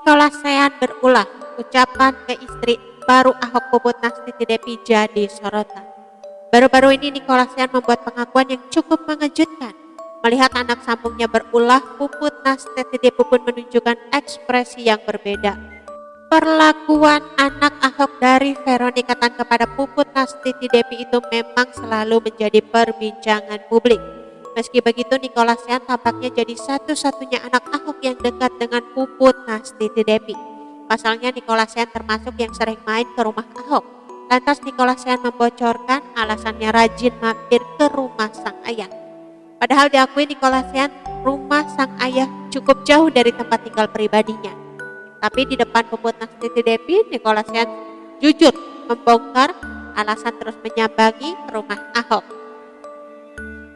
Nikolasean berulah, ucapan ke istri baru Ahok Puput Nastiti Depi jadi sorotan. Baru-baru ini Nikolasean membuat pengakuan yang cukup mengejutkan. Melihat anak sambungnya berulah, Puput Nastiti Depi pun menunjukkan ekspresi yang berbeda. Perlakuan anak Ahok dari Veronica Tan kepada Puput Nastiti Depi itu memang selalu menjadi perbincangan publik. Meski begitu, Nikolasean tampaknya jadi satu-satunya anak Ahok yang dekat dengan Puput Nastiti Depi. Pasalnya Nikolasean termasuk yang sering main ke rumah Ahok. Lantas Nikolasean membocorkan alasannya rajin mampir ke rumah sang ayah. Padahal diakui Nikolasean rumah sang ayah cukup jauh dari tempat tinggal pribadinya. Tapi di depan Puput Nastiti Depi, Nikolasean jujur membongkar alasan terus menyambangi rumah Ahok.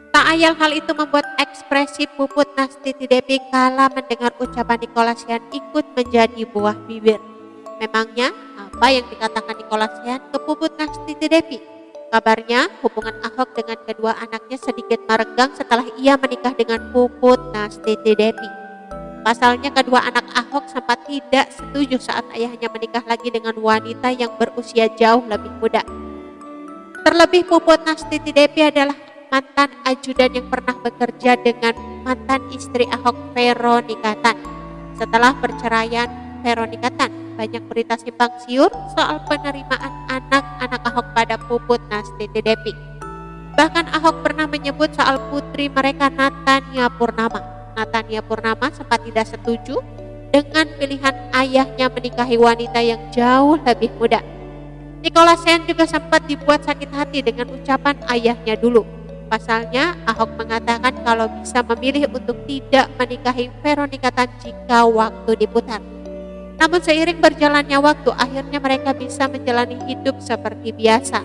Tak ayal hal itu membuat ekspresi Puput Nastiti Depi kala mendengar ucapan Nikolasean ikut menjadi buah bibir. Memangnya apa yang dikatakan Nikolasean ke Puput Nastiti Depi? Kabarnya hubungan Ahok dengan kedua anaknya sedikit merenggang setelah ia menikah dengan Puput Nastiti Depi. Pasalnya kedua anak Ahok sempat tidak setuju saat ayahnya menikah lagi dengan wanita yang berusia jauh lebih muda. Terlebih Puput Nastiti Depi adalah mantan ajudan yang pernah bekerja dengan mantan istri Ahok, Veronica Tan. Setelah perceraian Veronica Tan, banyak berita simpang siur soal penerimaan anak-anak Ahok pada Puput Nastiti Depi. Bahkan Ahok pernah menyebut soal putri mereka Natania Purnama. Natania Purnama sempat tidak setuju dengan pilihan ayahnya menikahi wanita yang jauh lebih muda. Nikolasean juga sempat dibuat sakit hati dengan ucapan ayahnya dulu. Pasalnya, Ahok mengatakan kalau bisa memilih untuk tidak menikahi Veronica Tan jika waktu diputar. Namun seiring berjalannya waktu, akhirnya mereka bisa menjalani hidup seperti biasa.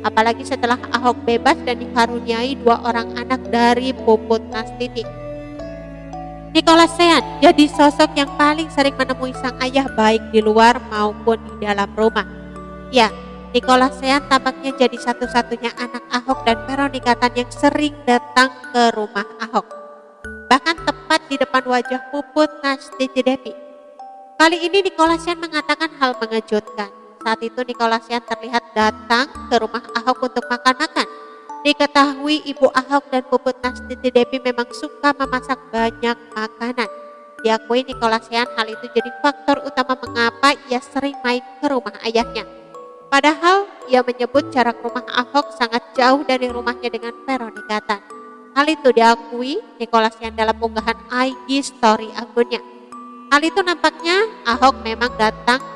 Apalagi setelah Ahok bebas dan dikaruniai 2 orang anak dari Puput Nastiti. Nikolasean jadi sosok yang paling sering menemui sang ayah baik di luar maupun di dalam rumah. Ya, Nikolasean tampaknya jadi satu-satunya anak Ahok dan Veronica Tan yang sering datang ke rumah Ahok. Bahkan tepat di depan wajah Puput Nastiti Depi. Kali ini Nikolasean mengatakan hal mengejutkan. Saat itu Nikolasean terlihat datang ke rumah Ahok untuk makan-makan. Diketahui ibu Ahok dan Puput Nastiti Depi memang suka memasak banyak makanan. Diakui Nikolasean hal itu jadi faktor utama mengapa ia sering main ke rumah ayahnya. Padahal ia menyebut jarak rumah Ahok sangat jauh dari rumahnya dengan Veronica Tan. Hal itu diakui Nikolasean dalam unggahan IG story akunnya. Hal itu nampaknya Ahok memang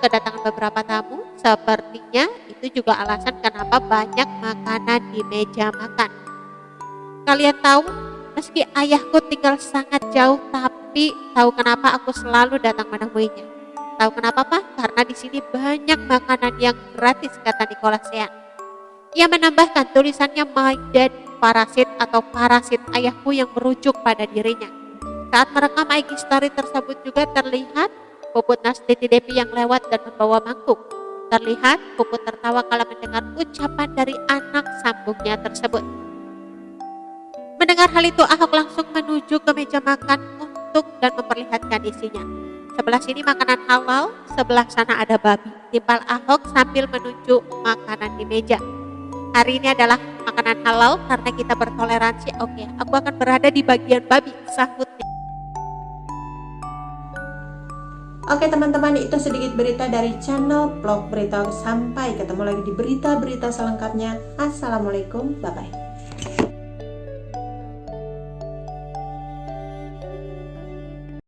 kedatangan beberapa tamu. Sepertinya itu juga alasan kenapa banyak makanan di meja makan. Kalian tahu, meski ayahku tinggal sangat jauh, tapi tahu kenapa aku selalu datang menemuinya? Tahu kenapa, Pak? Karena di sini banyak makanan yang gratis, kata Nikolasean. Ia menambahkan tulisannya My Dad Parasit atau parasit ayahku yang merujuk pada dirinya. Saat merekam IG story tersebut juga terlihat Puput Nastiti Depi yang lewat dan membawa mangkuk. Terlihat Puput tertawa kala mendengar ucapan dari anak sambungnya tersebut. Mendengar hal itu, Ahok langsung menuju ke meja makan untuk dan memperlihatkan isinya. Sebelah sini makanan halal, sebelah sana ada babi. Timpal Ahok sambil menunjuk makanan di meja. Hari ini adalah makanan halal karena kita bertoleransi. Oke, aku akan berada di bagian babi, sahutnya. Oke teman-teman, itu sedikit berita dari channel Vlog Berita. Sampai ketemu lagi di berita-berita selengkapnya. Assalamualaikum, bye-bye.